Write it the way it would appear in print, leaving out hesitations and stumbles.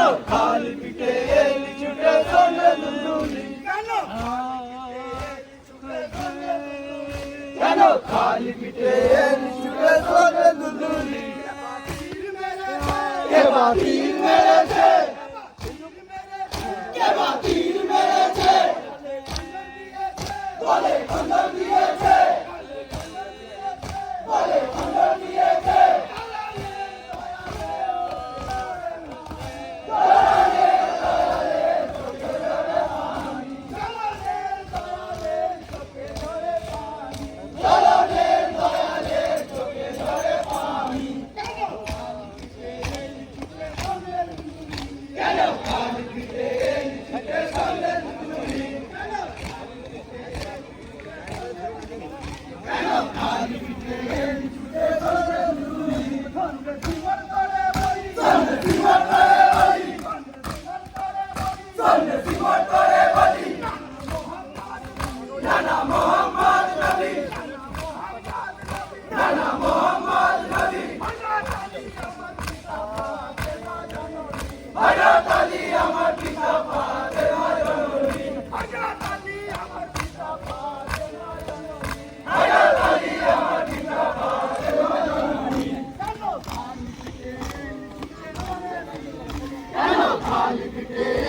খালি পিঠে এলি ছুটে চলে দুলদুলি কেন খালি পিঠে এলি ছুটে চলে দুলদুলি কে বাতিল মেরেছে কে বাতিল মেরেছে বলে খন্দর দিয়েছে বলে খন্দর দিয়েছে খালি পিঠে